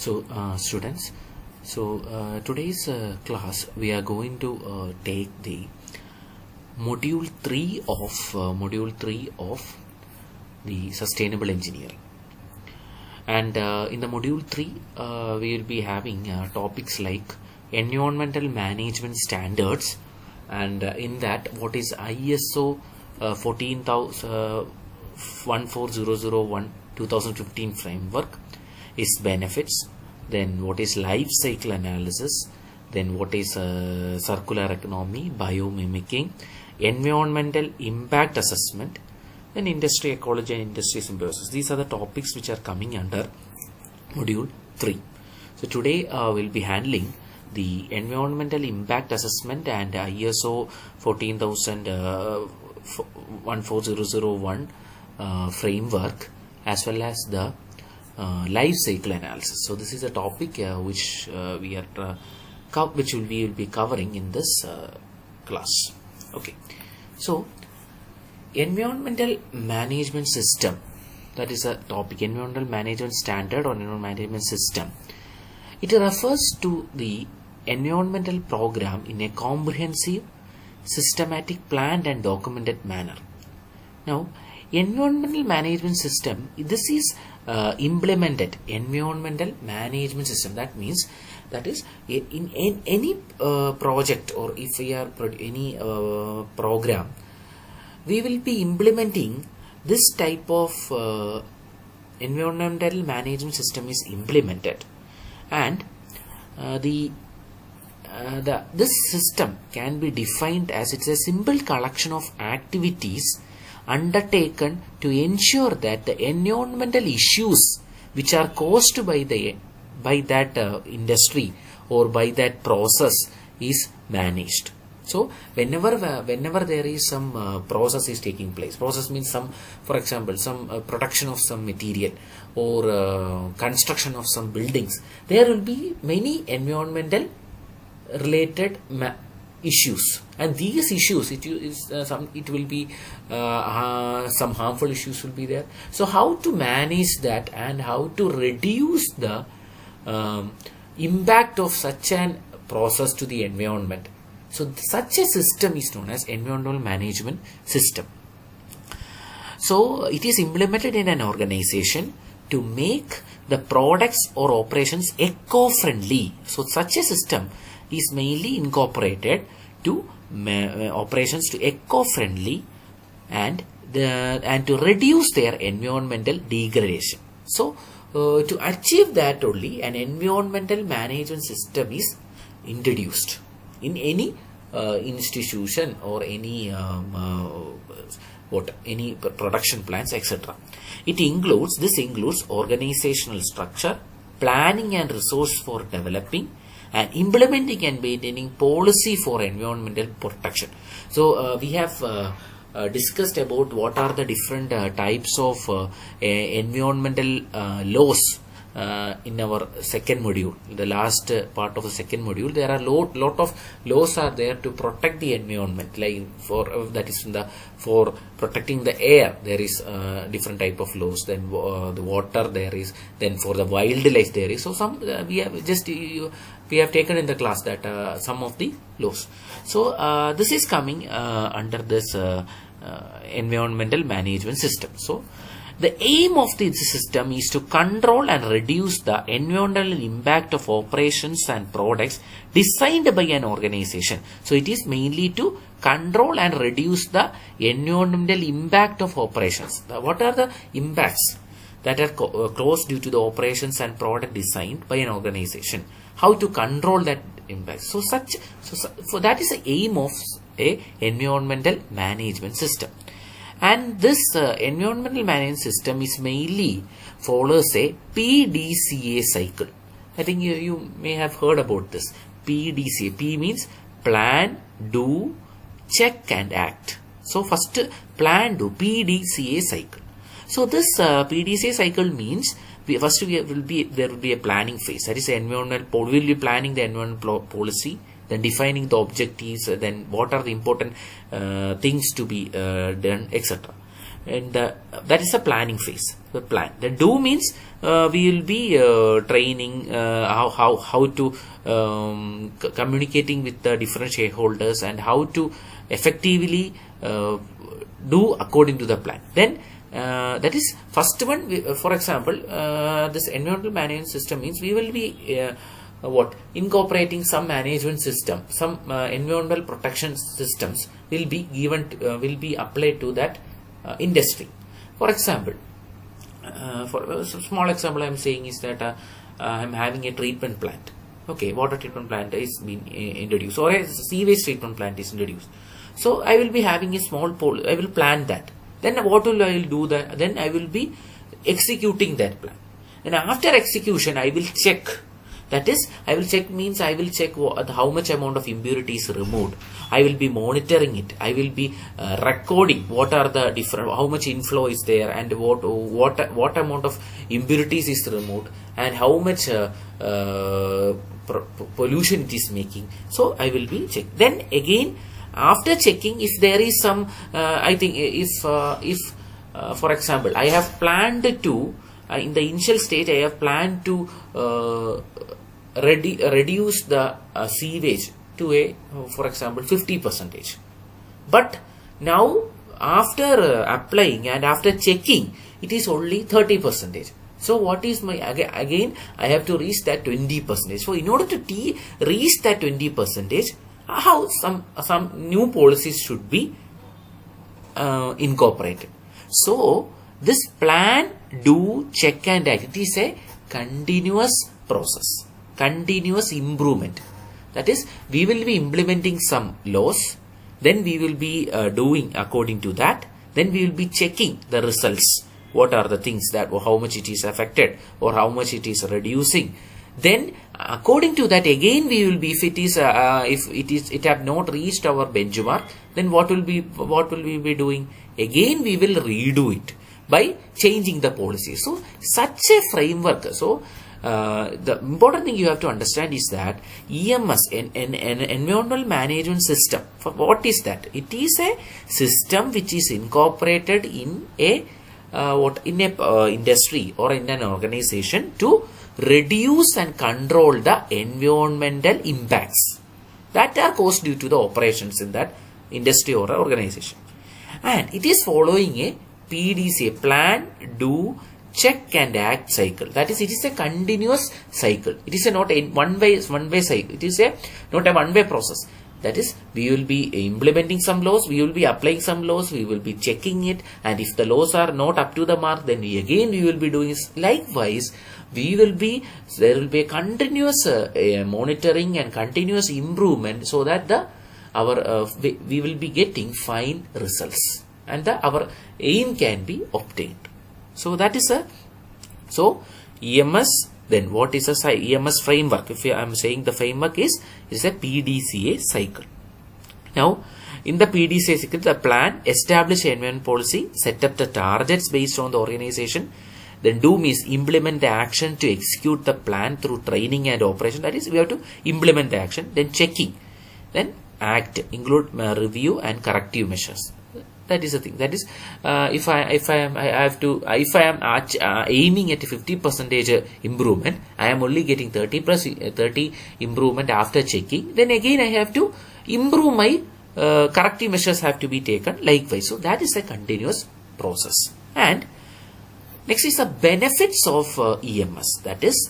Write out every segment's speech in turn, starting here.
Students, today's class we are going to take the module 3 of the sustainable engineering, and in the module 3 we will be having topics like environmental management standards, and in that what is ISO 14001 2015 framework, its benefits, then what is life cycle analysis, then what is circular economy, biomimicking, environmental impact assessment, then industry ecology and industry symbiosis. These are the topics which are coming under module 3. So today we'll be handling the environmental impact assessment and ISO 14001 framework, as well as the life cycle analysis. So this is a topic which we will be covering in this class. Okay, so environmental management system, that is a topic. Environmental management standard or environmental management system, it refers to the environmental program in a comprehensive, systematic, planned and documented manner. Now, environmental management system, this is implemented environmental management system. That means that is in any project, or if we are any program, we will be implementing this type of environmental management system is implemented, and this system can be defined as it's a simple collection of activities undertaken to ensure that the environmental issues which are caused by that industry or by that process is managed. So whenever there is some process is taking place, process means some, for example, some production of some material or construction of some buildings, there will be many environmental related issues, and these issues it will be some harmful issues will be there. So how to manage that and how to reduce the impact of such an process to the environment. So such a system is known as environmental management system. So it is implemented in an organization to make the products or operations eco-friendly. So such a system is mainly incorporated to operations to eco-friendly and to reduce their environmental degradation. So to achieve that only, an environmental management system is introduced in any institution or any production plants, etc. This includes organizational structure, planning and resource for developing and implementing and maintaining policy for environmental protection. So we have discussed about what are the different types of environmental laws in our second module. The last part of the second module, there are lot of laws are there to protect the environment, like for protecting the air there is different type of laws, then the water there is, then for the wildlife there is. So some we have taken in the class that some of the laws. So this is coming under this environmental management system. So the aim of this system is to control and reduce the environmental impact of operations and products designed by an organization. So it is mainly to control and reduce the environmental impact of operations. What are the impacts that are caused due to the operations and product designed by an organization? How to control that impact? So that is the aim of a environmental management system. And this environmental management system is mainly follows a PDCA cycle. I think you may have heard about this. PDCA. P means plan, do, check and act. So first plan, do, PDCA cycle. So this PDCA cycle means there will be a planning phase. That is environmental. We will be planning the environmental policy, then defining the objectives, then what are the important things to be done, etc. and that is the planning phase. The plan. The do means we will be training how to communicating with the different shareholders and how to effectively do according to the plan. Then that is first one. For example, this environmental management system means we will be incorporating some management system, some environmental protection systems will be given will be applied to that industry. For example, for a small example I am saying is that I am having a treatment plant. Okay, water treatment plant is being introduced, or a sewage treatment plant is introduced. So I will be having a small pole. I will plan that. Then what will I will do that? Then I will be executing that plan. And after execution, I will check. That is, I will check means I will check how much amount of impurities removed. I will be monitoring it. I will be recording what are the different, how much inflow is there, and what amount of impurities is removed, and how much pollution it is making. So I will be check. Then again, after checking, if there is some, I think if for example, I have planned to in the initial stage, I have planned to reduce the sewage to a, for example, 50%. But now after applying and after checking, it is only 30%. So what is my, again I have to reach that 20%. So in order to reach that 20%, how some new policies should be incorporated. So this plan, do, check and act, it is a continuous process, continuous improvement. That is, we will be implementing some laws, then we will be doing according to that, then we will be checking the results, what are the things that, or how much it is affected, or how much it is reducing. Then according to that, again we will be, if it have not reached our benchmark, then what will we be doing? Again we will redo it by changing the policy. So such a framework. So the important thing you have to understand is that EMS, an environmental management system, for what is that? It is a system which is incorporated in a industry or in an organization to reduce and control the environmental impacts that are caused due to the operations in that industry or organization. And it is following a PDCA, plan, do, check and act cycle. That is, it is a continuous cycle. It is not a one way cycle. It is not a one way process. That is, we will be implementing some laws, we will be applying some laws, we will be checking it, and if the laws are not up to the mark, then we will be doing it. Likewise, there will be a continuous monitoring and continuous improvement, so that we will be getting fine results, and our aim can be obtained. So that is EMS. Then what is a EMS framework? If I am saying the framework is a PDCA cycle. Now, in the PDCA cycle, the plan, establish environment policy, set up the targets based on the organization. Then do means implement the action to execute the plan through training and operation. That is, we have to implement the action. Then checking. Then act, include review and corrective measures. That is the thing. That is, if I am aiming at a 50% improvement, I am only getting 30 improvement after checking. Then again, I have to improve my corrective measures have to be taken. Likewise, so that is a continuous process. And next is the benefits of EMS. That is,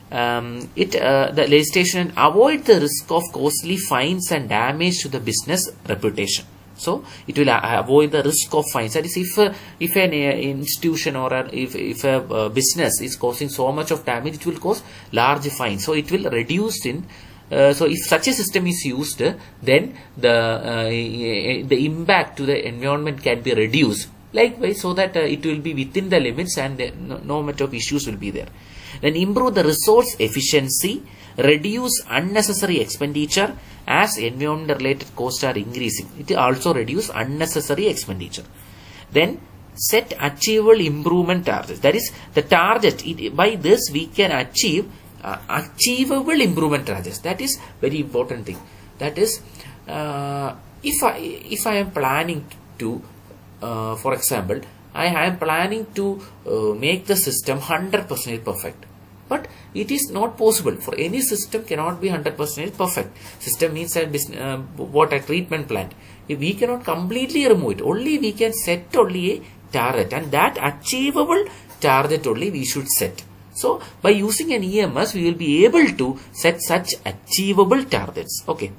the legislation avoid the risk of costly fines and damage to the business reputation. So it will avoid the risk of fines. That is, if an institution or if a business is causing so much of damage, it will cause large fines. So it will reduce in. So if such a system is used, then the impact to the environment can be reduced. Likewise, so that it will be within the limits and no much of issues will be there. Then improve the resource efficiency, reduce unnecessary expenditure as environment related costs are increasing. It also reduce unnecessary expenditure. Then set achievable improvement targets. That is the target. By this we can achieve achievable improvement targets. That is very important thing. That is, if I am planning to, for example, I am planning to make the system 100% perfect. But it is not possible. For any system cannot be 100% perfect. System means a what a treatment plant. If we cannot completely remove it, only we can set only a target, and that achievable target only we should set. So by using an EMS, we will be able to set such achievable targets. Okay.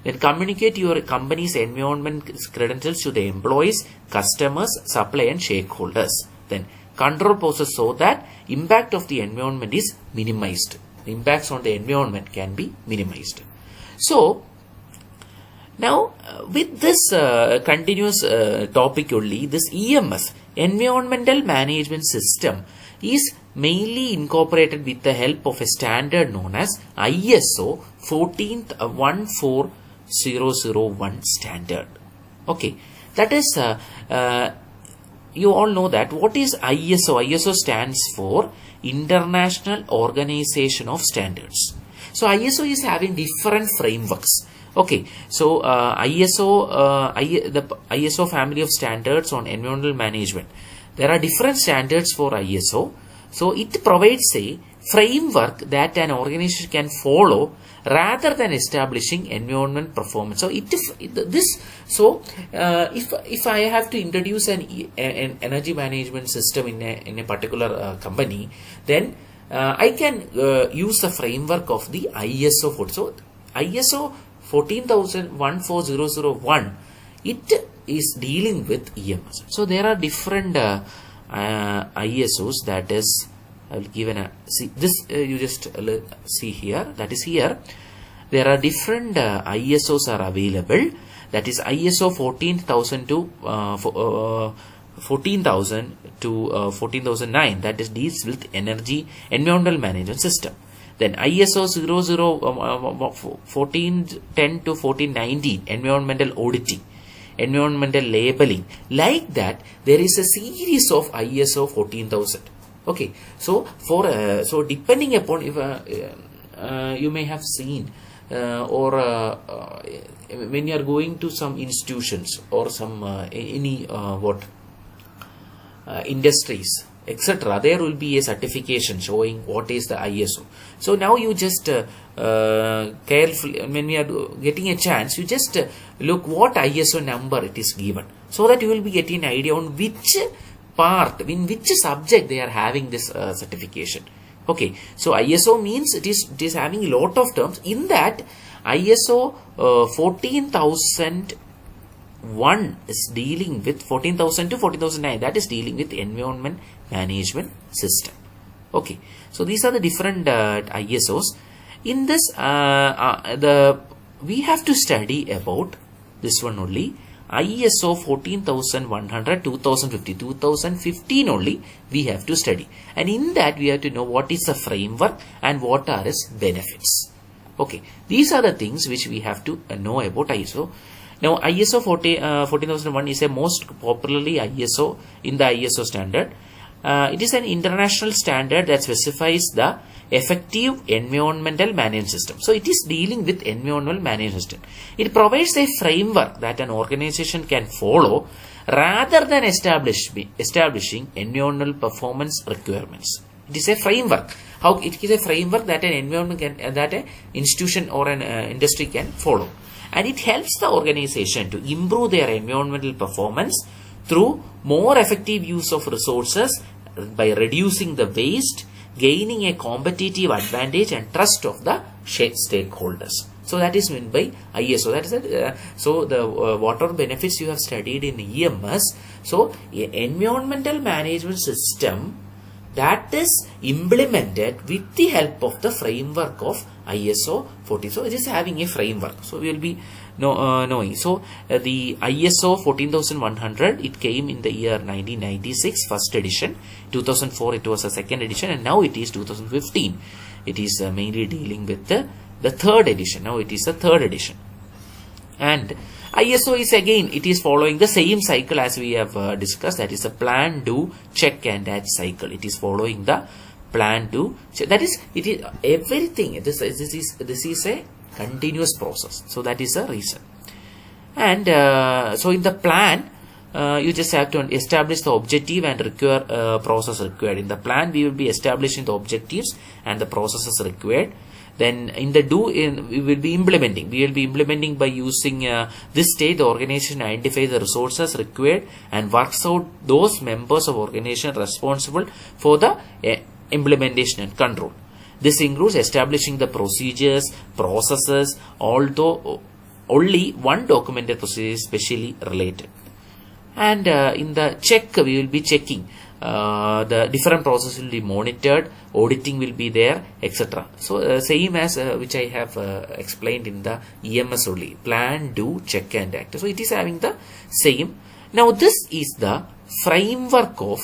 Then communicate your company's environment credentials to the employees, customers, supply and stakeholders. Then control process so that impact of the environment is minimized. The impacts on the environment can be minimized. So now with this continuous topic only, this EMS, environmental management system, is mainly incorporated with the help of a standard known as ISO 14001 standard. Okay, that is you all know that what is ISO? ISO stands for International Organization of Standards. So ISO is having different frameworks. Okay, so the ISO family of standards on environmental management. There are different standards for ISO. So it provides a framework that an organization can follow rather than establishing environment performance. So if I have to introduce an energy management system in a particular company, then I can use the framework of the ISO 40. So ISO 14001, it is dealing with EMS. So there are different ISOs, that is, I will give see this, you just see here, that is here there are different ISOs are available, that is ISO 14000 to 14009, that is deals with environmental management system. Then ISO 1410 to 1419, environmental auditing, environmental labeling. Like that, there is a series of ISO 14000. Okay, so so depending upon, if you may have seen when you are going to some institutions or some industries, etc., there will be a certification showing what is the ISO. So now you just carefully, when we are getting a chance, you just look what ISO number it is given, so that you will be getting an idea on which part, in which subject they are having this certification. Okay, so ISO means it is having a lot of terms. In that, ISO 14001 is dealing with 14000 to 14009, that is dealing with environment management system. Okay, so these are the different ISOs. In this, we have to study about this one only, ISO 14100 2015 only we have to study, and in that we have to know what is the framework and what are its benefits. Okay, these are the things which we have to know about ISO. Now ISO 14001 is a most popularly ISO in the ISO standard. It is an international standard that specifies the effective environmental management system. So it is dealing with environmental management system. It provides a framework that an organization can follow rather than establishing environmental performance requirements. It is a framework. How it is a framework that an environment can, that an institution or an industry can follow, and it helps the organization to improve their environmental performance through more effective use of resources by reducing the waste, gaining a competitive advantage and trust of the stakeholders. So that is meant by ISO. That is it. So the whatever benefits you have studied in EMS. So environmental management system that is implemented with the help of the framework of ISO 40. So it is having a framework. So we will be knowing. So the ISO 14100, it came in the year 1996, first edition. 2004 it was a second edition, and now it is 2015. It is mainly dealing with the third edition. Now it is the third edition. And ISO is again, it is following the same cycle as we have discussed. That is a plan, do, check and add cycle. It is following the plan, do, check. That is, it is everything. This is a continuous process. So that is the reason. And so in the plan, you just have to establish the objective and process required. In the plan, we will be establishing the objectives and the processes required. Then in the we will be implementing. We will be implementing by using this stage. The organization identifies the resources required and works out those members of organization responsible for the implementation and control. This includes establishing the procedures, processes, although only one documented procedure is specially related. And in the check, we will be checking. The different processes will be monitored, auditing will be there, etc. So same as which I have explained in the EMS only. Plan, do, check and act. So it is having the same. Now this is the framework of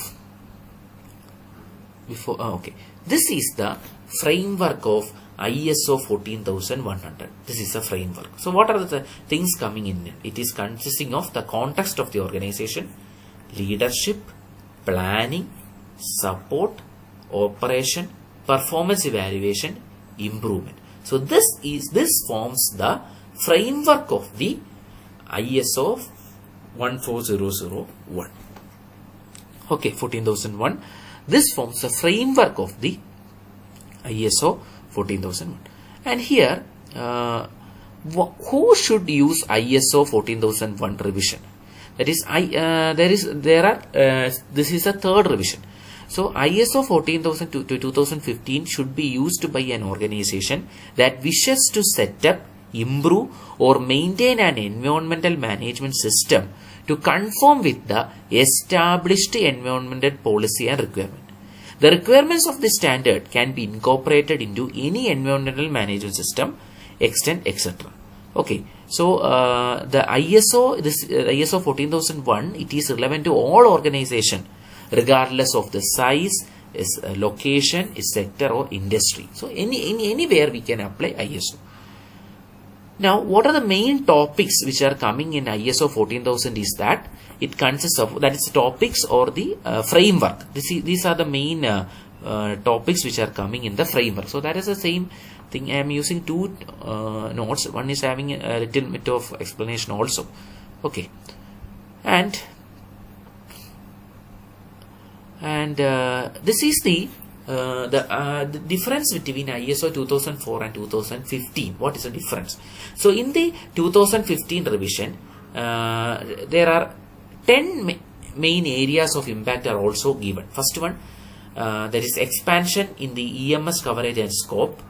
This is the framework of ISO 14100. This is a framework. So what are the things coming in? It is consisting of the context of the organization, leadership, planning, support, operation, performance evaluation, improvement. So this forms the framework of the ISO 14001. Okay, 14001. This forms the framework of the ISO 14001. And here, who should use ISO 14001 revision? That is, this is a third revision. So ISO 14000 to 2015 should be used by an organization that wishes to set up, improve or maintain an environmental management system to conform with the established environmental policy and requirement. The requirements of the standard can be incorporated into any environmental management system, extent, etc. Okay, so the ISO 14001, it is relevant to all organization regardless of the size, its location, its sector or industry. So anywhere we can apply ISO. Now, what are the main topics which are coming in ISO 14000 is that it consists of, that is topics or the framework. These are the main topics which are coming in the framework. So that is the same thing. I am using two notes. One is having a little bit of explanation also. Okay. And this is the difference between ISO 2004 and 2015. What is the difference? So in the 2015 revision, there are 10 main areas of impact are also given. First one, there is expansion in the EMS coverage and scope.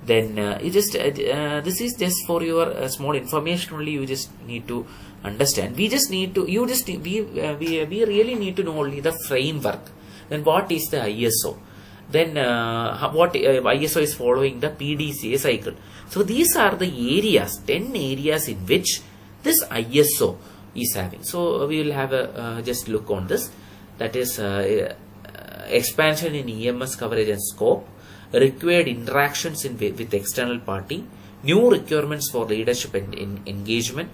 Then this is just for your small information only. You just need to understand. We just need to, we really need to know only the framework. Then what is the ISO? Then what ISO is following the PDCA cycle. So these are the areas, 10 areas in which this ISO is having. So we will have a just look on this. That is expansion in EMS coverage and scope, required interactions with external party, new requirements for leadership and engagement,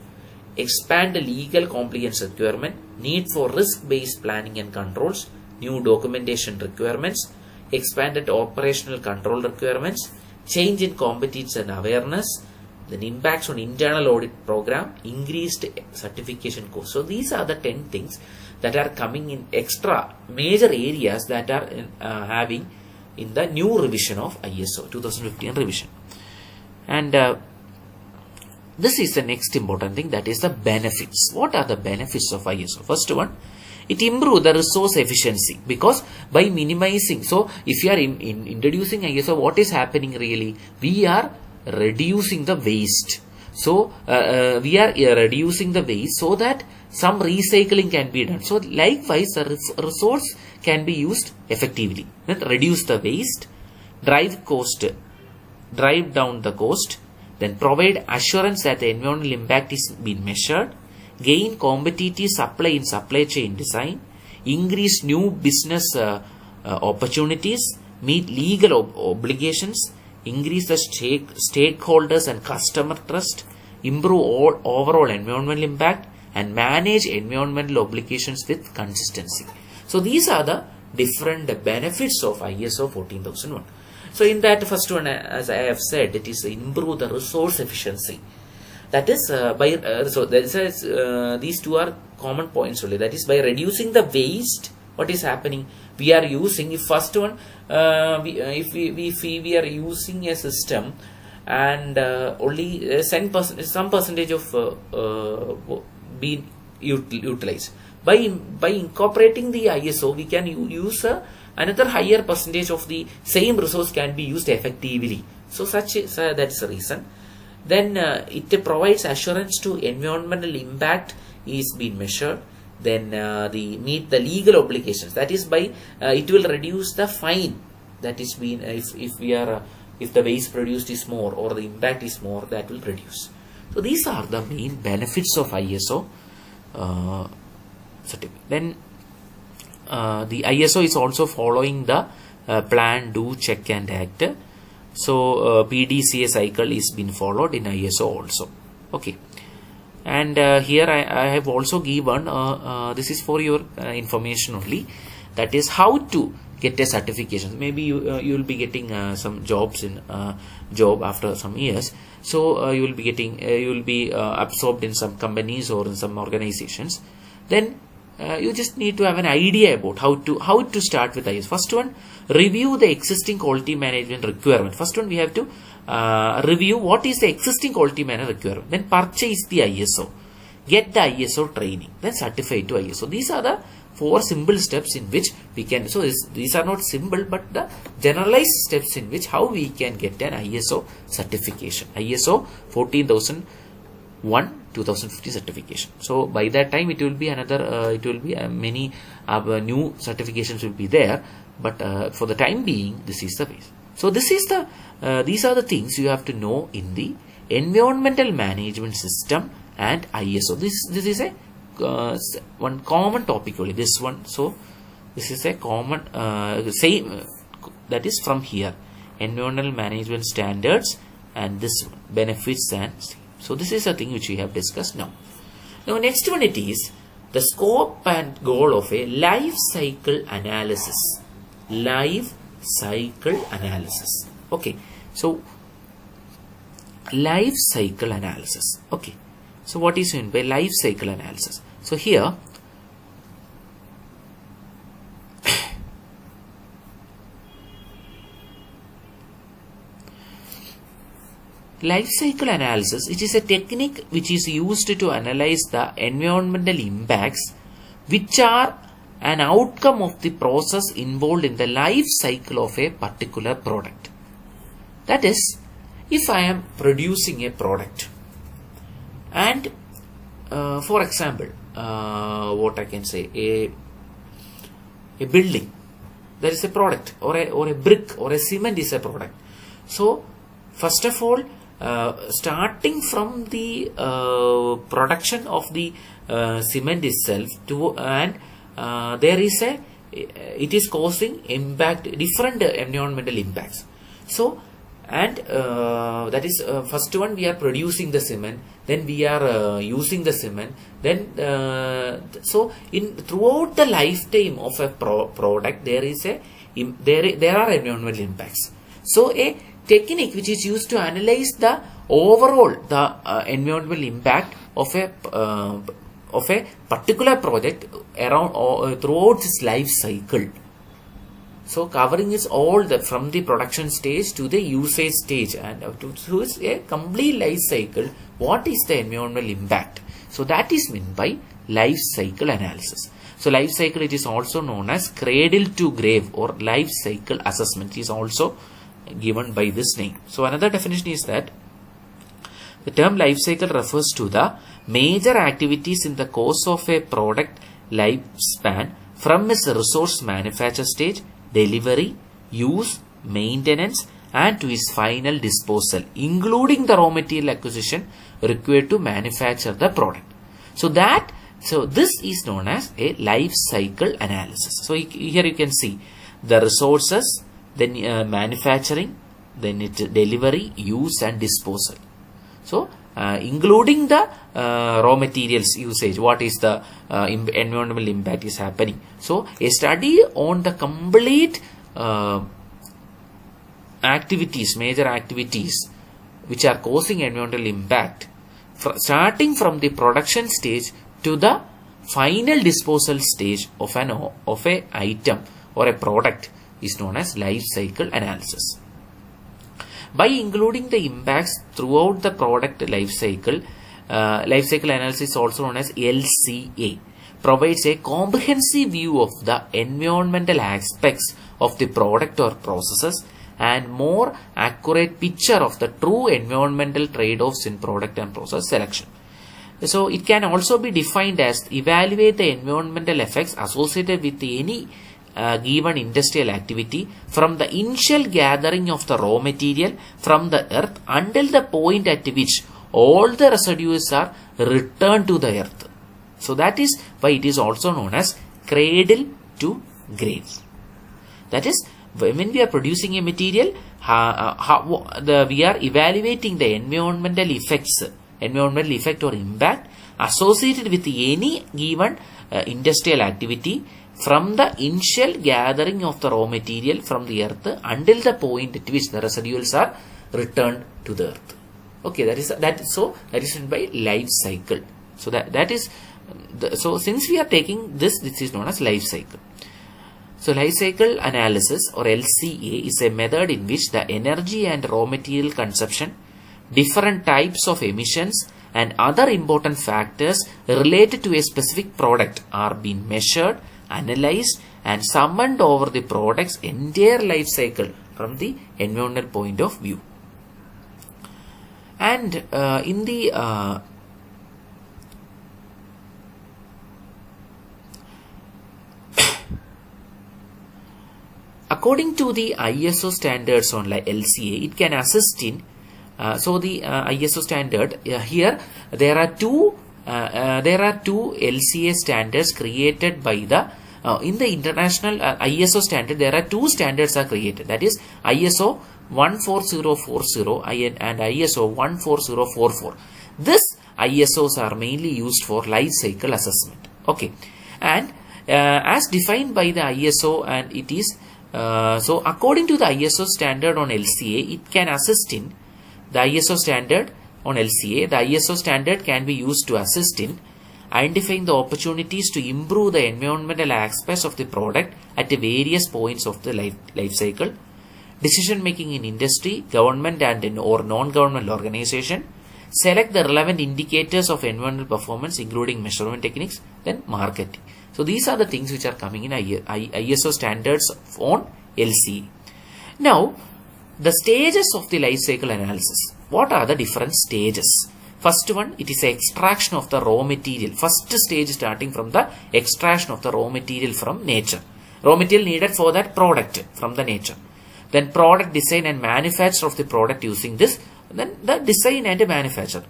expand the legal compliance requirement, need for risk-based planning and controls, new documentation requirements, expanded operational control requirements, change in competence and awareness, then impacts on internal audit program, increased certification course. So these are the 10 things that are coming in extra major areas that are having in the new revision of ISO 2015 revision. And this is the next important thing, that is the benefits. What are the benefits of ISO? First one, it improves the resource efficiency, because by minimizing, so if you are introducing ISO, what is happening really? We are reducing the waste. So we are reducing the waste so that some recycling can be done. So likewise, the resource can be used effectively. Then reduce the waste, drive down the cost, then provide assurance that the environmental impact is being measured, gain competitive supply in supply chain design, increase new business opportunities, meet legal obligations, increase the stakeholders and customer trust, improve overall environmental impact, and manage environmental obligations with consistency. So these are the different benefits of ISO 14001. So in that first one, as I have said, it is improve the resource efficiency. That is these two are common points only. That is, by reducing the waste, what is happening? We are using, if first one, if we are using a system and only some percentage of being utilized. By incorporating the ISO, we can use another higher percentage of the same resource can be used effectively. So that is the reason. Then it provides assurance to environmental impact is being measured. Then meet the legal obligations. That is, by it will reduce the fine that is being if the waste produced is more or the impact is more, that will reduce. So these are the main benefits of ISO certificate. Then the ISO is also following the plan, do, check and act. So PDCA cycle is being followed in ISO also. Okay. And here I have also given this is for your information only, that is how to get a certification. Maybe you will be getting some jobs in job after some years. So you will be getting you will be absorbed in some companies or in some organizations. Then you just need to have an idea about how to start with ISO. First one, review the existing quality management requirement. First one, we have to review what is the existing quality management requirement. Then purchase the ISO, get the ISO training, then certify to ISO. These are the 4 simple steps in which we can. So these are not simple, but the generalized steps in which how we can get an ISO certification. ISO 14001:2050 certification. So by that time it will be another. It will be many new certifications will be there. But for the time being, this is the base. So this is the these are the things you have to know in the environmental management system and ISO. This is a one common topic only. This one. So this is a common same that is from here, environmental management standards, and this one, benefits and. So this is a thing which we have discussed now. Now next one, it is the scope and goal of a life cycle analysis. Life cycle analysis. Okay. So life cycle analysis. Okay. So what is meant by life cycle analysis? So here life cycle analysis, it is a technique which is used to analyze the environmental impacts which are an outcome of the process involved in the life cycle of a particular product. That is, if I am producing a product and for example, what I can say, a building, there is a product, or a brick or a cement is a product. So first of all, starting from the production of the cement itself to there is it is causing impact, different environmental impacts. So and that is first one, we are producing the cement, then we are using the cement, then so throughout the lifetime of a product there is there are environmental impacts. So a technique which is used to analyze the overall environmental impact of a particular project around throughout its life cycle. So covering is all from the production stage to the usage stage and to a complete life cycle. What is the environmental impact? So that is meant by life cycle analysis. So life cycle, it is also known as cradle to grave or life cycle assessment, is also given by this name. So another definition is that the term life cycle refers to the major activities in the course of a product lifespan from its resource manufacture stage, delivery, use, maintenance, and to its final disposal, including the raw material acquisition required to manufacture the product. So this is known as a life cycle analysis. So here you can see the resources, then manufacturing, then delivery, use and disposal. So including the raw materials usage, what is the environmental impact is happening. So a study on the complete activities, major activities which are causing environmental impact starting from the production stage to the final disposal stage of a item or a product is known as life cycle analysis. By including the impacts throughout the product life cycle analysis, also known as LCA, provides a comprehensive view of the environmental aspects of the product or processes and more accurate picture of the true environmental trade-offs in product and process selection. So it can also be defined as evaluate the environmental effects associated with any given industrial activity from the initial gathering of the raw material from the earth until the point at which all the residues are returned to the earth. So that is why it is also known as cradle to grave. That is, when we are producing a material, we are evaluating the environmental effect or impact associated with any given industrial activity from the initial gathering of the raw material from the earth until the point at which the residuals are returned to the earth. Okay, that is by life cycle. So since we are taking this is known as life cycle. So life cycle analysis or LCA is a method in which the energy and raw material consumption, different types of emissions and other important factors related to a specific product are being measured, analyzed and summoned over the product's entire life cycle from the environmental point of view. And in the according to the ISO standards on LCA, it can assist in the ISO standard here there are two LCA standards created by the in the international ISO standard. There are two standards are created, that is ISO 14040 and ISO 14044. This ISOs are mainly used for life cycle assessment. Okay, and as defined by the ISO, and it is so according to the ISO standard on LCA, it can assist in the ISO standard on LCA. The ISO standard can be used to assist in identifying the opportunities to improve the environmental aspects of the product at the various points of the life cycle, decision making in industry, government and or non-government organization, select the relevant indicators of environmental performance including measurement techniques, then marketing. So these are the things which are coming in ISO standards on LCA. Now, the stages of the life cycle analysis. What are the different stages? First one, it is extraction of the raw material. First stage starting from the extraction of the raw material from nature. Raw material needed for that product from the nature. Then product design and manufacture of the product using this. Then the design and manufacture.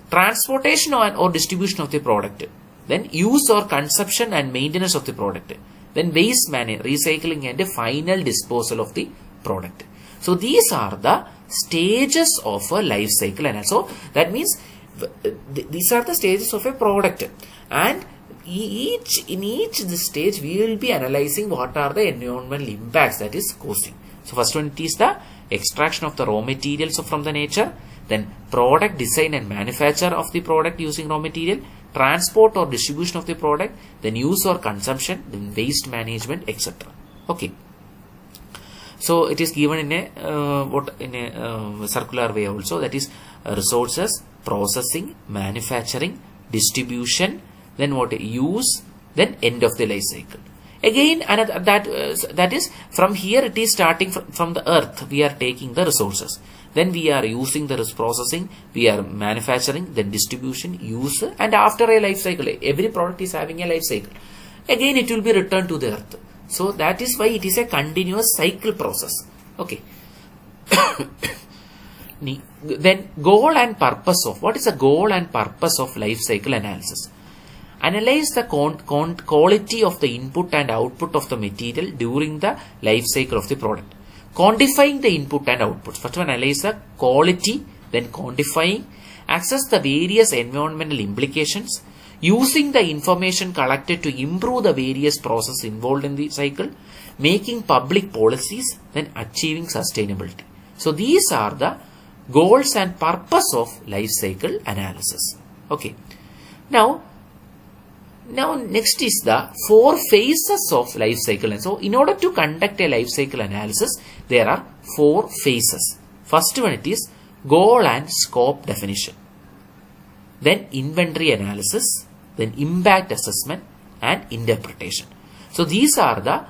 Transportation or distribution of the product. Then use or consumption and maintenance of the product. Then waste management, recycling and final disposal of the product. So these are the stages of a life cycle analysis. So that means these are the stages of a product, and in each stage we will be analyzing what are the environmental impacts that is causing. So first one, it is the extraction of the raw materials from the nature, then product design and manufacture of the product using raw material, transport or distribution of the product, then use or consumption, then waste management, etc. Okay. So it is given in a circular way also, that is resources, processing, manufacturing, distribution, then use, then end of the life cycle. Again, another that is from here it is starting from the earth. We are taking the resources, then we are using the processing, we are manufacturing, then distribution, use, and after a life cycle, every product is having a life cycle. Again, it will be returned to the earth. So that is why it is a continuous cycle process. Okay. Then goal and purpose of, what is the goal and purpose of life cycle analysis? Analyze the quality of the input and output of the material during the life cycle of the product. Quantifying the input and output. First one, analyze the quality, then quantifying, assess the various environmental implications, using the information collected to improve the various processes involved in the cycle, making public policies, then achieving sustainability. So these are the goals and purpose of life cycle analysis. Okay. Now next is the 4 phases of life cycle. And so in order to conduct a life cycle analysis, there are 4 phases. First one, it is goal and scope definition, then inventory analysis, then impact assessment and interpretation. So these are the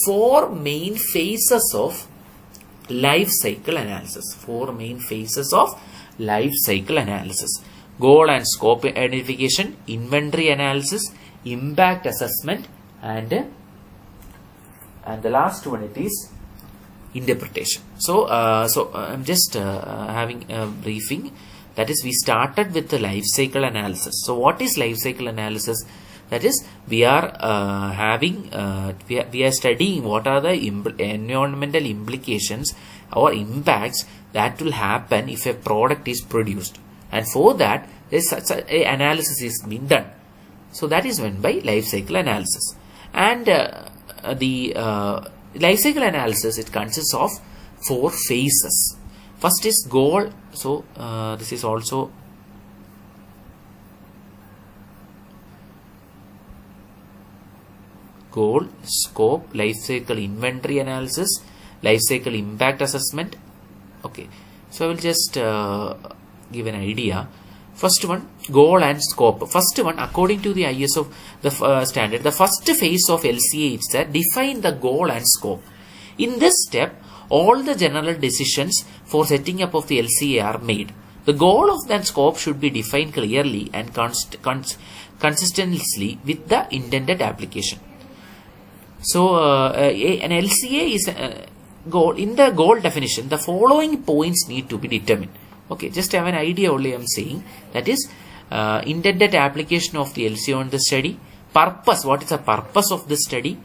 4 main phases of life cycle analysis. 4 main phases of life cycle analysis: goal and scope identification, inventory analysis, impact assessment, and the last one, it is interpretation. So I'm just having a briefing. That is, we started with the life cycle analysis. So what is life cycle analysis? That is, we are we are studying what are the environmental implications or impacts that will happen if a product is produced, and for that such an analysis is being done. So that is meant by life cycle analysis. And the life cycle analysis, it consists of 4 phases. First is goal. So this is also goal, scope, life cycle inventory analysis, life cycle impact assessment. Okay, so I will just give an idea. First one, goal and scope. First one, according to the ISO standard, the first phase of LCA is that define the goal and scope. In this step, all the general decisions for setting up of the LCA are made. The goal of that scope should be defined clearly and consistently with the intended application. So an LCA is goal. In the goal definition, the following points need to be determined. Okay, just have an idea only I am saying. That is intended application of the LCA on the study. Purpose, what is the purpose of the study?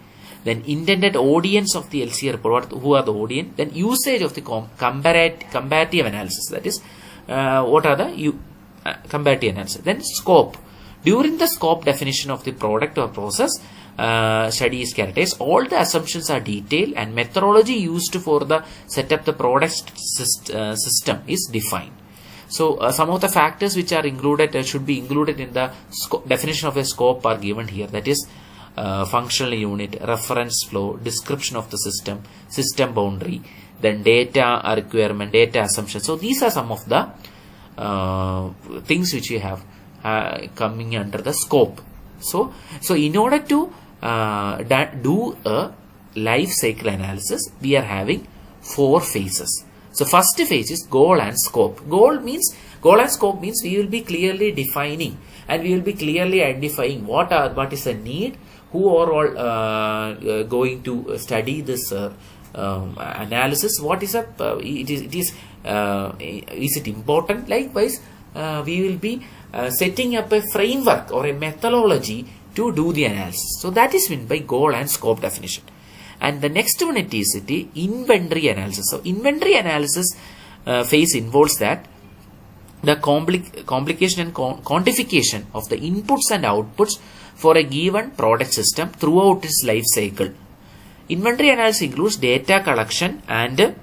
Then intended audience of the LCA report, who are the audience? Then usage of the comparative analysis. That is, what are the comparative analysis? Then scope. During the scope definition of the product or process, study is characterized. All the assumptions are detailed and methodology used for the set up the product system is defined. So some of the factors which are included should be included in the definition of a scope are given here. That is functional unit, reference flow, description of the system, system boundary, then data requirement, data assumption. So these are some of the things which we have coming under the scope. So in order to do a life cycle analysis, we are having 4 phases. So first phase is goal and scope. Goal and scope means we will be clearly defining and we will be clearly identifying what is the need, who are all going to study this analysis. What is is it important? Likewise, we will be setting up a framework or a methodology to do the analysis. So that is meant by goal and scope definition. And the next one, it is the inventory analysis. So inventory analysis phase involves that the complication and quantification of the inputs and outputs for a given product system throughout its life cycle. Inventory analysis includes data collection and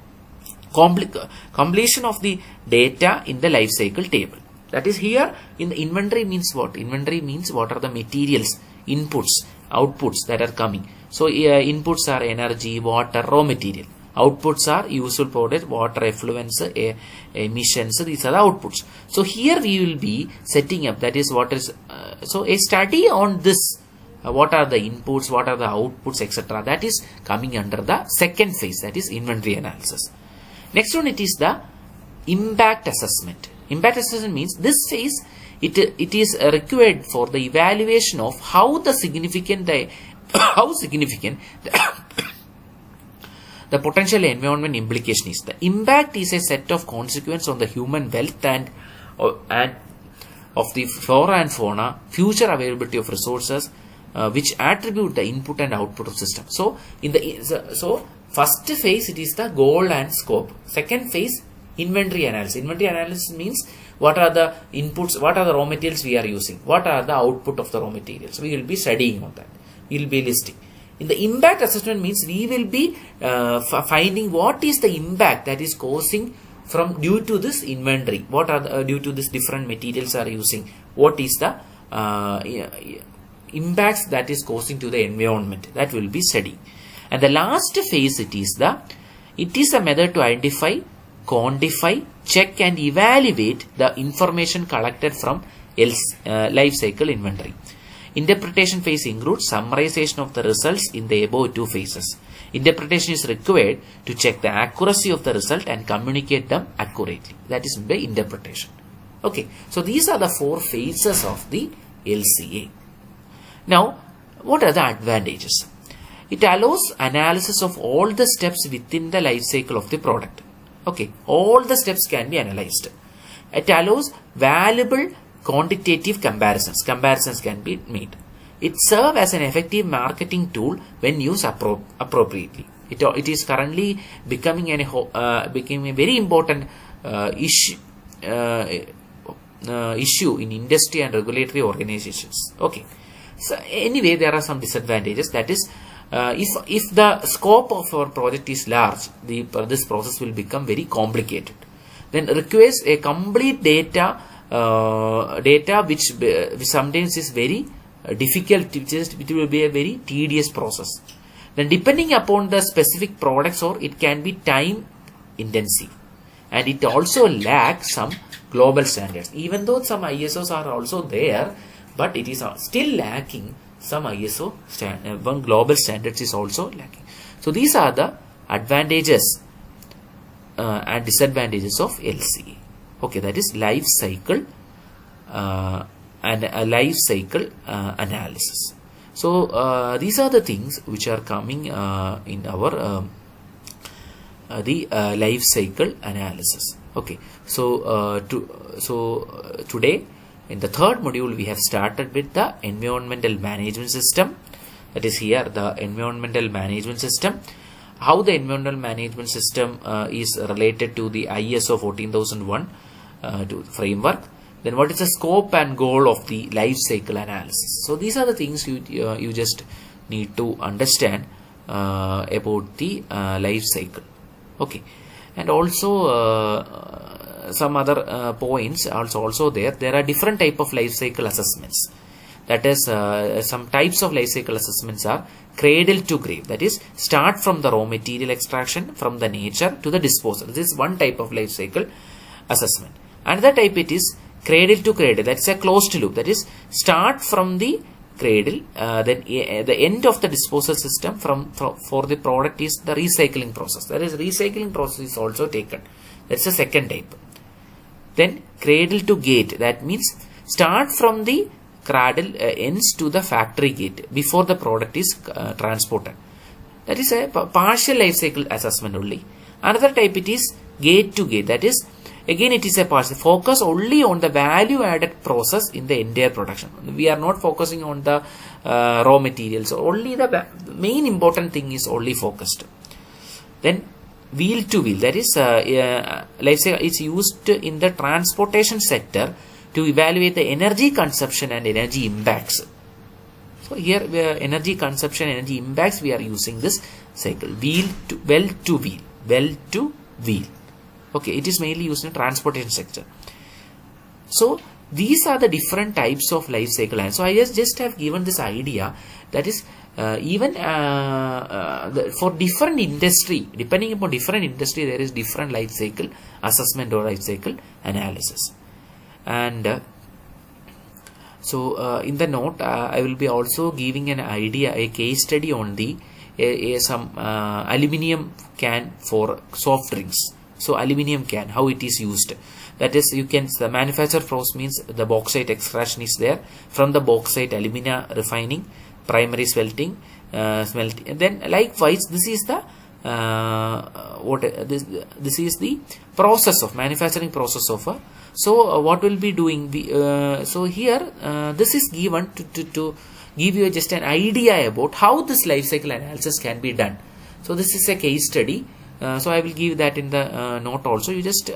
completion of the data in the life cycle table. That is, here in the inventory means what? Inventory means what are the materials, inputs, outputs that are coming. So inputs are energy, water, raw material. Outputs are useful products, water effluents, emissions. These are the outputs. So here we will be setting up, that is what is, so a study on this, what are the inputs, what are the outputs, etc. That is coming under the second phase, that is inventory analysis. Next one, it is the impact assessment. Impact assessment means this phase, it is required for the evaluation of how significant the potential environment implication is. The impact is a set of consequences on the human wealth and of the flora and fauna, future availability of resources, which attribute the input and output of system. So first phase, it is the goal and scope. Second phase, inventory analysis. Inventory analysis means what are the inputs, what are the raw materials we are using, what are the output of the raw materials. We will be studying on that. We will be listing. In the impact assessment means we will be finding what is the impact that is causing from due to this inventory, what are the, due to this different materials are using, what is the impacts that is causing to the environment, that will be studying. And the last phase, it is a method to identify, quantify, check and evaluate the information collected from life cycle inventory. Interpretation phase includes summarization of the results in the above two phases. Interpretation is required to check the accuracy of the result and communicate them accurately. That is by interpretation. Okay, so these are the 4 phases of the LCA. Now, what are the advantages? It allows analysis of all the steps within the life cycle of the product. Okay, all the steps can be analyzed. It allows valuable quantitative comparisons. Comparisons can be made. It serves as an effective marketing tool when used appropriately. It is currently becoming a very important issue in industry and regulatory organizations. Okay. So anyway, there are some disadvantages. That is, if the scope of our project is large, this process will become very complicated. Then requires a complete data which sometimes is very difficult. It will be a very tedious process. Then depending upon the specific products, or it can be time intensive, and it also lacks some global standards. Even though some ISOs are also there, but it is still lacking some ISO global standards is also lacking. So these are the advantages and disadvantages of LCA. Okay, that is life cycle and a life cycle analysis. So these are the things which are coming in our life cycle analysis. Okay, so today in the 3rd module we have started with the environmental management system. That is here the environmental management system. How the environmental management system is related to the ISO 14001 framework. Then what is the scope and goal of the life cycle analysis? So these are the things you just need to understand about the life cycle. Okay, and also some other points also there. There are different type of life cycle assessments. That is, some types of life cycle assessments are cradle to grave. That is, start from the raw material extraction from the nature to the disposal. This is one type of life cycle assessment. Another type, it is cradle to cradle. That is a closed loop. That is, start from the cradle, then the end of the disposal system for the product is the recycling process. That is, recycling process is also taken. That's the second type. Then cradle to gate. That means start from the cradle ends to the factory gate before the product is transported. That is a partial life cycle assessment only. Another type, it is gate to gate. That is, again it is a partial. Focus only on the value added process in the entire production. We are not focusing on the raw materials. Only the main important thing is only focused. Then wheel to wheel. That is life cycle is used in the transportation sector to evaluate the energy consumption and energy impacts. So here energy consumption, energy impacts, we are using this cycle. Wheel to well to wheel. Well to wheel. Okay, it is mainly used in transportation sector. So these are the different types of life cycle. And so I just have given this idea. That is, even for different industry, depending upon different industry, there is different life cycle assessment or life cycle analysis. And so in the note, I will be also giving an idea, a case study on the some aluminium can for soft drinks. So aluminium can, how it is used. That is, you can, the manufacture process means the bauxite extraction is there. From the bauxite, alumina refining, primary smelting, and then likewise, this is the this is the process of manufacturing process of a. So what will be doing? So here this is given to give you just an idea about how this life cycle analysis can be done. So this is a case study. So I will give that in the note also. You just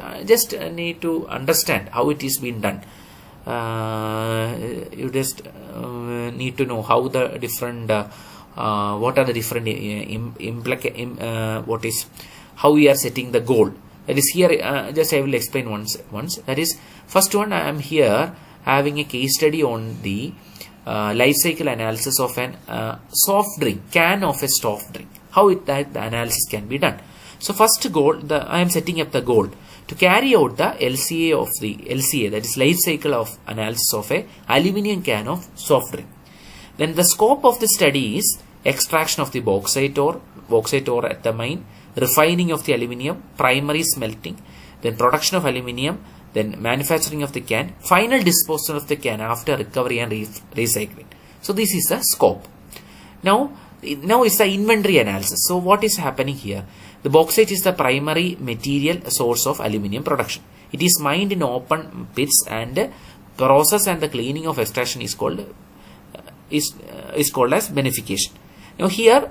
need to understand how it is being done. You just need to know how the different what are the different what is, how we are setting the goal. That is here, just I will explain once. That is, first one, I am here having a case study on the life cycle analysis of an soft drink, can of a soft drink. How that the analysis can be done. So first goal, I am setting up the goal to carry out the LCA, that is life cycle of analysis of a aluminium can of soft drink. Then the scope of the study is extraction of the bauxite ore at the mine, refining of the aluminium, primary smelting, then production of aluminium, then manufacturing of the can, final disposal of the can after recovery and recycling. So this is the scope. Now it's the inventory analysis. So what is happening here? The bauxite is the primary material source of aluminium production. It is mined in open pits, and process and the cleaning of extraction is called as beneficiation. Now here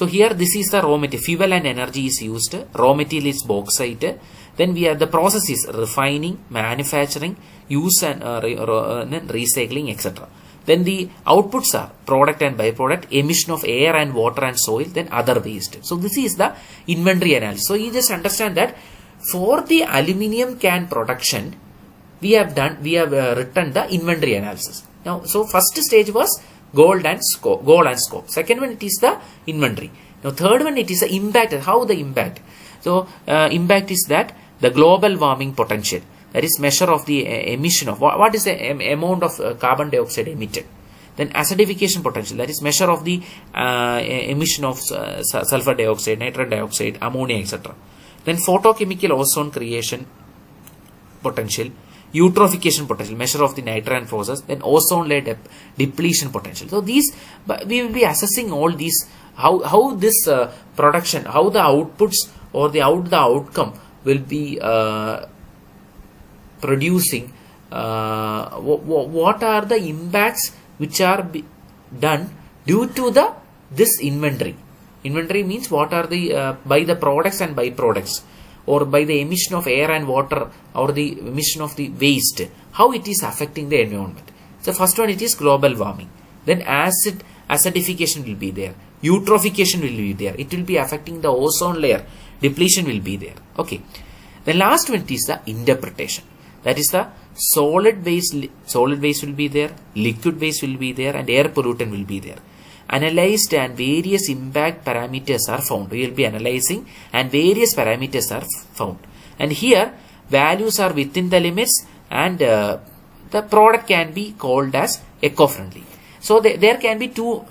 here this is the raw material. Fuel and energy is used. Raw material is bauxite. Then we have the process is refining, manufacturing, use and recycling, etc. Then the outputs are product and byproduct, emission of air and water and soil, then other waste. So this is the inventory analysis. So you just understand that for the aluminium can production, we have written the inventory analysis. Now, so first stage was goal and scope. Second one, it is the inventory. Now third one, it is the impact. How the impact? So impact is that the global warming potential. That is measure of the emission of what is the amount of carbon dioxide emitted. Then acidification potential, that is measure of the emission of sulfur dioxide, nitrogen dioxide, ammonia, etc. Then photochemical ozone creation potential, eutrophication potential, measure of the nitrogen process, then ozone layer depletion potential. So these, we will be assessing all these, how this production, how the outputs or the outcome will be producing, what are the impacts which are done due to this inventory. Inventory means what are the by the products and byproducts, or by the emission of air and water, or the emission of the waste, how it is affecting the environment. So first one, it is global warming. Then acidification will be there, eutrophication will be there, it will be affecting the ozone layer, depletion will be there. Okay. The last one is the interpretation. That is the solid waste will be there, liquid waste will be there, and air pollutant will be there. Analyzed and various impact parameters are found. We will be analyzing and various parameters are found. And here values are within the limits, and the product can be called as eco-friendly. So there can be two.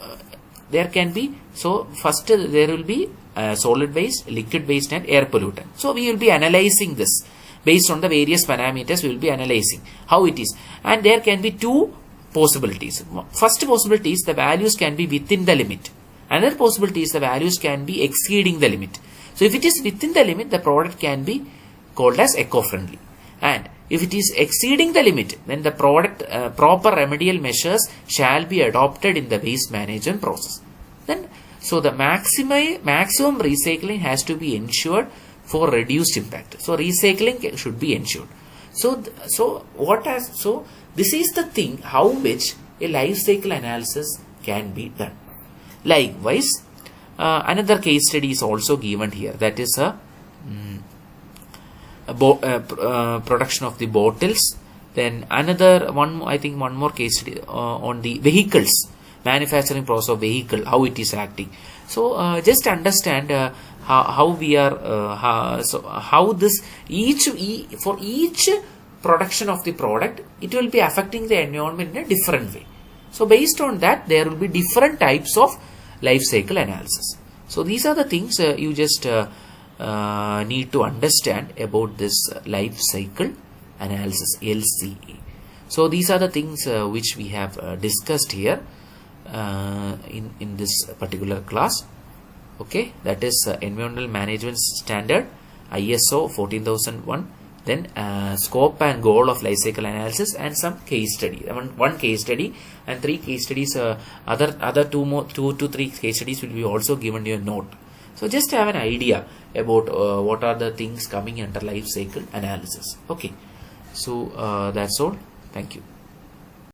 So first there will be solid waste, liquid waste, and air pollutant. So we will be analyzing this. Based on the various parameters, we will be analyzing how it is. And there can be two possibilities. First possibility is the values can be within the limit. Another possibility is the values can be exceeding the limit. So if it is within the limit, the product can be called as eco-friendly. And if it is exceeding the limit, then the product proper remedial measures shall be adopted in the waste management process. Then, so the maximum recycling has to be ensured for reduced impact. So recycling should be ensured. So this is the thing how which a life cycle analysis can be done. Likewise, another case study is also given here. That is production of the bottles. Then another one, I think one more case study on the vehicles, manufacturing process of vehicle, how it is acting. So just understand how we are how this for each production of the product, it will be affecting the environment in a different way. So based on that, there will be different types of life cycle analysis. So these are the things you just need to understand about this life cycle analysis, LCA. So these are the things which we have discussed here in this particular class. Okay, that is Environmental Management Standard ISO 14001. Then scope and goal of life cycle analysis, and some case study. One case study and 3 case studies. Other two to three case studies will be also given you a note. So just have an idea about what are the things coming under life cycle analysis. Okay, so that's all. Thank you.